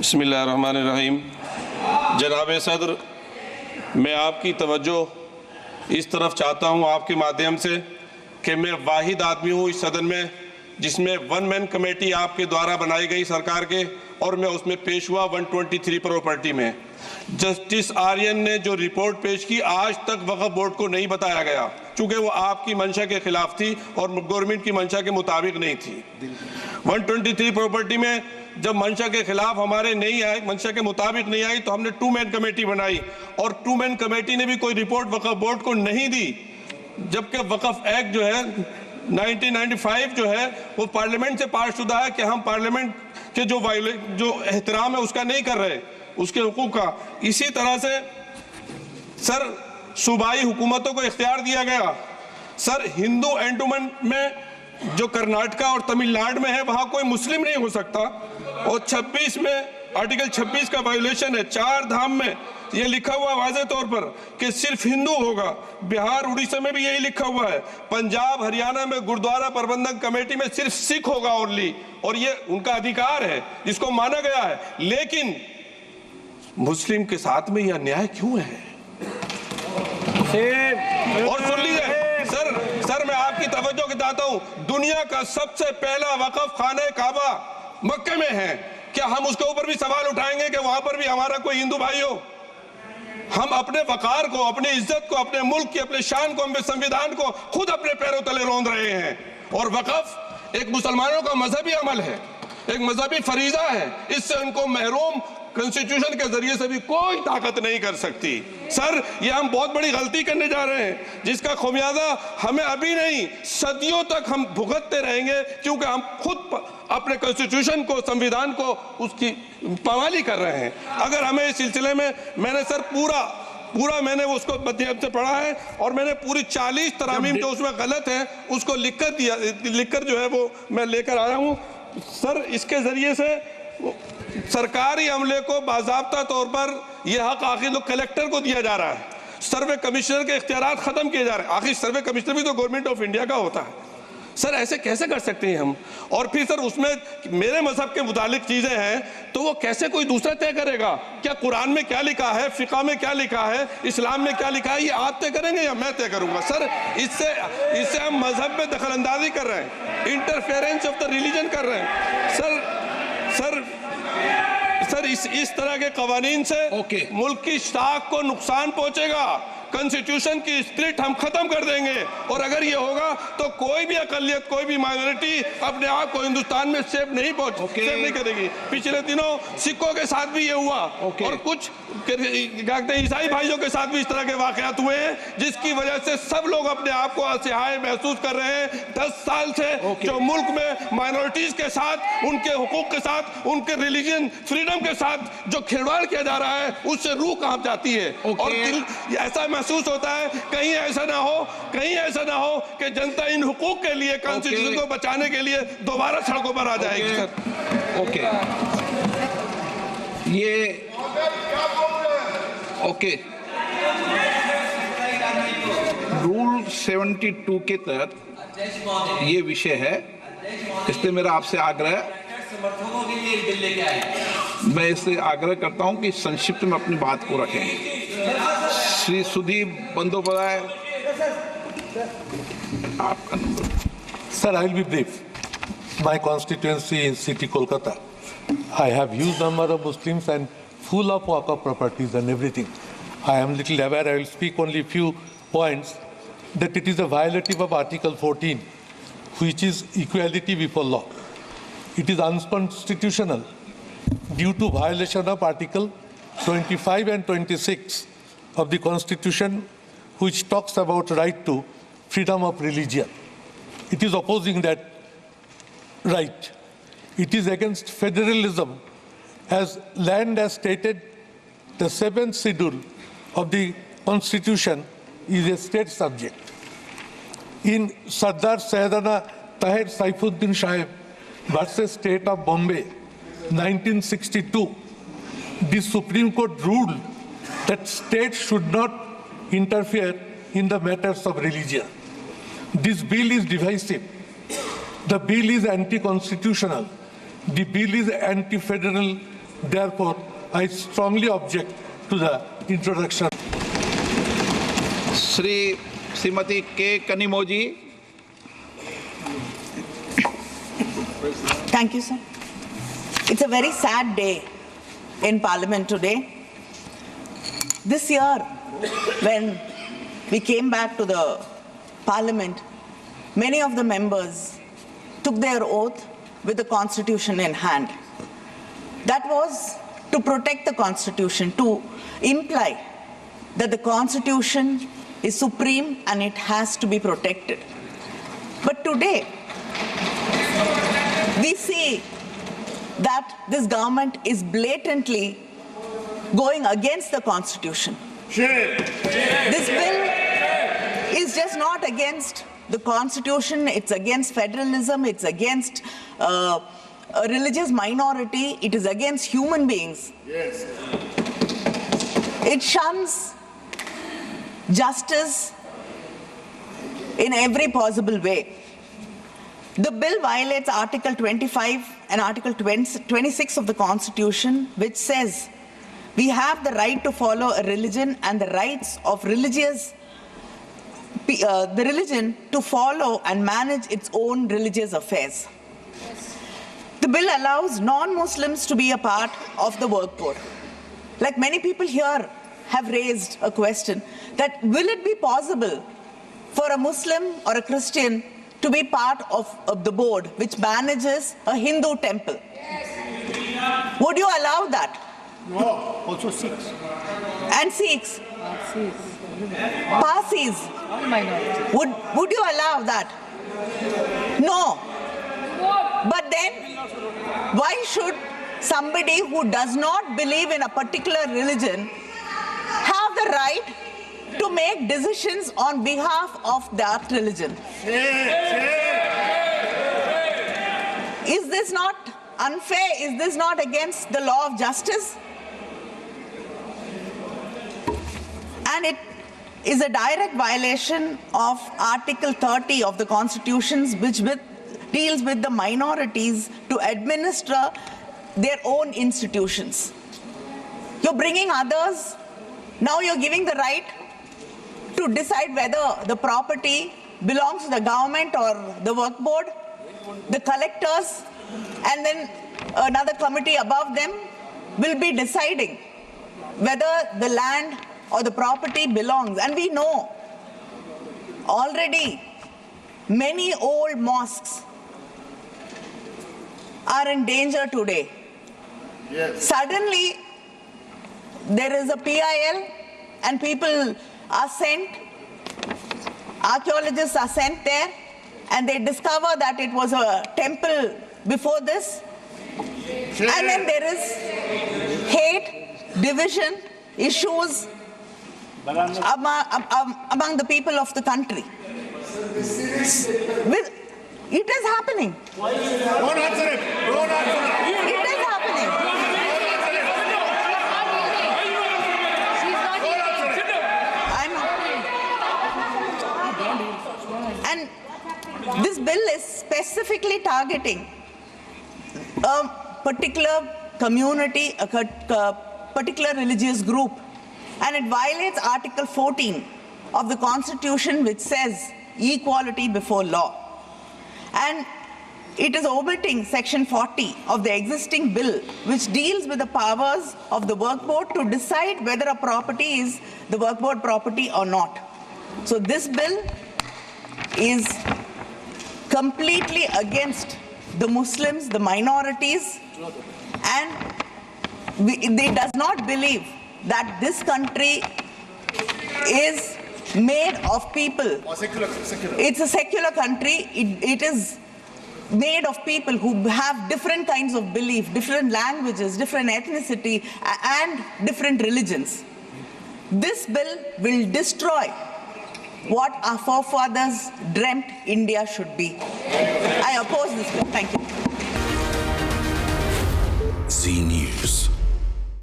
बिस्मिल्लाहिर्रहमानिर्रहीम। जनाब सदर, मैं आपकी तवज्जो इस तरफ चाहता हूँ आपके माध्यम से कि मैं वाहिद आदमी हूँ इस सदन में जिसमें वन मैन कमेटी आपके द्वारा बनाई गई सरकार के, और मैं उसमें पेश हुआ 123 प्रॉपर्टी में। जस्टिस आर्यन ने जो रिपोर्ट पेश की आज तक वक्फ बोर्ड को नहीं बताया गया, चूँकि वो आपकी मंशा के खिलाफ थी और गवर्नमेंट की मंशा के मुताबिक नहीं थी। 123 प्रॉपर्टी में जब मंशा के खिलाफ हमारे नहीं आई, मंशा के मुताबिक नहीं आई, तो हमने 2 मैन कमेटी बनाई और 2 मैन कमेटी ने भी कोई रिपोर्ट वक्फ बोर्ड को नहीं दी, जबकि वक्फ एक्ट जो है 1995 जो है वो पार्लियामेंट से पास शुदा है कि हम पार्लियामेंट के जो एहतराम है उसका नहीं कर रहे, उसके हुकूक का। इसी तरह से सर सूबाई हुकूमतों को इख्तियार दिया गया। सर हिंदू एंडोमेंट में जो कर्नाटका और तमिलनाडु में है वहाँ कोई मुस्लिम नहीं हो सकता, और 26 में आर्टिकल 26 का वायोलेशन है। 4 धाम में ये लिखा हुआ वाज़े तौर पर कि सिर्फ हिंदू होगा। बिहार उड़ीसा में भी यही लिखा हुआ है। पंजाब हरियाणा में गुरुद्वारा प्रबंधक कमेटी में सिर्फ सिख होगा ओनली, और ये उनका अधिकार है जिसको माना गया है। लेकिन मुस्लिम के साथ में यह अन्याय क्यों है? और सुन लीजिए सर मैं आपकी तवज्जो के चाहता हूं, दुनिया का सबसे पहला वक़्फ़ खाने काबा मक्के में है। क्या हम उसके ऊपर भी सवाल उठाएंगे कि वहां पर भी हमारा कोई हिंदू भाई हो? हम अपने वकार को, अपनी इज्जत को, अपने मुल्क की, अपने शान को, अपने संविधान को खुद अपने पैरों तले रौंद रहे हैं। और वक़्फ़ एक मुसलमानों का मजहबी अमल है, एक मजहबी फरीजा है। इससे उनको महरूम कॉन्स्टिट्यूशन के जरिए से भी कोई ताकत नहीं कर सकती। सर ये हम बहुत बड़ी गलती करने जा रहे हैं जिसका खुमियाजा हमें अभी नहीं सदियों तक हम भुगतते रहेंगे, क्योंकि हम खुद अपने कॉन्स्टिट्यूशन को, संविधान को, उसकी पामाली कर रहे हैं। अगर हमें इस सिलसिले में मैंने सर पूरा मैंने उसको मध्यम से पढ़ा है और मैंने पूरी 40 तरामीम जो उसमें गलत है उसको लिखकर जो है वो मैं लेकर आया हूँ। सर इसके जरिए से सरकारी अमले को बाज़ाब्ता तौर पर यह हक आखिर कलेक्टर को दिया जा रहा है, सर्वे कमिश्नर के इख्तियारात खत्म किए जा रहे हैं। आखिर सर्वे कमिश्नर भी तो गवर्नमेंट ऑफ इंडिया का होता है। सर ऐसे कैसे कर सकते हैं हम? और फिर सर उसमें मेरे मजहब के मुतालिक चीज़ें हैं तो वो कैसे कोई दूसरा तय करेगा? क्या कुरान में क्या लिखा है, फ़िक़ा में क्या लिखा है, इस्लाम में क्या लिखा है, ये आप तय करेंगे या मैं तय करूँगा? सर इससे हम मजहब में दखल अंदाजी कर रहे हैं, इंटरफेरेंस ऑफ द रिलीजन कर रहे हैं। सर इस तरह के कवानीन से मुल्क की साख को नुकसान पहुंचेगा। कॉन्स्टिट्यूशन की स्पिरिट हम खत्म कर देंगे, और अगर ये होगा तो कोई भी अकलियत, कोई भी माइनॉरिटी अपने आप को हिंदुस्तान में सेफ नहीं करेगी। पिछले दिनों सिखों के साथ भी ये हुआ, और कुछ ईसाई भाइयों के साथ भी इस तरह के वाकयात हुए हैं, जिसकी वजह से सब लोग अपने आप को असहाय महसूस कर रहे हैं। 10 साल से जो मुल्क में माइनॉरिटीज के साथ, उनके हुकूक के साथ, उनके रिलीजन फ्रीडम के साथ जो खिलवाड़ किया जा रहा है, उससे रूह कांप जाती है। और दिल ऐसा महसूस होता है कहीं ऐसा ना हो कि जनता इन हुकूक के लिए, कॉन्स्टिट्यूशन को बचाने के लिए दोबारा सड़कों पर आ जाएगी। रूल 72 के तहत ये विषय है, इसलिए मेरा आपसे आग्रह, मैं इससे आग्रह करता हूं कि संक्षिप्त में अपनी बात को रखें। श्री सुदीप बंदोपाध्याय, आपका number. Sir, I will be brief. My constituency in city Kolkata, I have huge number of Muslims and full of Waqf properties and everything. I am little aware, I will speak only few points, that it is a violative of Article 14, which is equality before law. It is unconstitutional due to violation of Article 25 and 26 of the Constitution, which talks about right to freedom of religion. It is opposing that right. It is against federalism, as land as stated, the 7th schedule of the Constitution is a state subject. In Sardar Sayyidana Tahir Saifuddin Sahib versus State of Bombay, 1962, the Supreme Court ruled that states should not interfere in the matters of religion. This bill is divisive. The bill is anti-constitutional. The bill is anti-federal Therefore, I strongly object to the introduction. Shrimati के Kanimozhi. Thank you, sir. It's a very sad day in Parliament today. This year, when we came back to the Parliament, many of the members took their oath with the Constitution in hand. That was to protect the Constitution, to imply that the Constitution is supreme and it has to be protected. But today, we see that this government is blatantly going against the Constitution. This bill is just not against the Constitution, it's against federalism, it's against a religious minority, it is against human beings. Yes. It shuns justice in every possible way. The bill violates Article 25 and Article 26 of the Constitution, which says we have the right to follow a religion and the rights of the religion to follow and manage its own religious affairs. The bill allows non-Muslims to be a part of the work board. Like many people here have raised a question that will it be possible for a Muslim or a Christian to be part of the board which manages a Hindu temple? Yes. Would you allow that? No, also Sikhs. And Sikhs? Parsis? All minorities. Would you allow that? No. But then, why should somebody who does not believe in a particular religion have the right to make decisions on behalf of that religion? Is this not unfair? Is this not against the law of justice? And it is a direct violation of Article 30 of the Constitution, which deals with the minorities to administer their own institutions. You're bringing others, now you're giving the right to decide whether the property belongs to the government or the work board, the collectors, and then another committee above them will be deciding whether the land or the property belongs. And we know already many old mosques are in danger today. Yes. Suddenly, there is a PIL and people are sent, archaeologists are sent there, and they discover that it was a temple before this. And then there is hate, division, issues among the people of the country. It is happening. Don't answer it. Don't answer it. It is happening. And this bill is specifically targeting a particular community, a particular religious group, and it violates Article 14 of the Constitution, which says equality before law. And it is omitting Section 40 of the existing bill, which deals with the powers of the work board to decide whether a property is the work board property or not. So this bill is completely against the Muslims, the minorities, and it does not believe that this country is made of people. Secular. It's a secular country. It is made of people who have different kinds of belief, different languages, different ethnicity, and different religions. This bill will destroy what our forefathers dreamt India should be. I oppose this bill. Thank you. Zee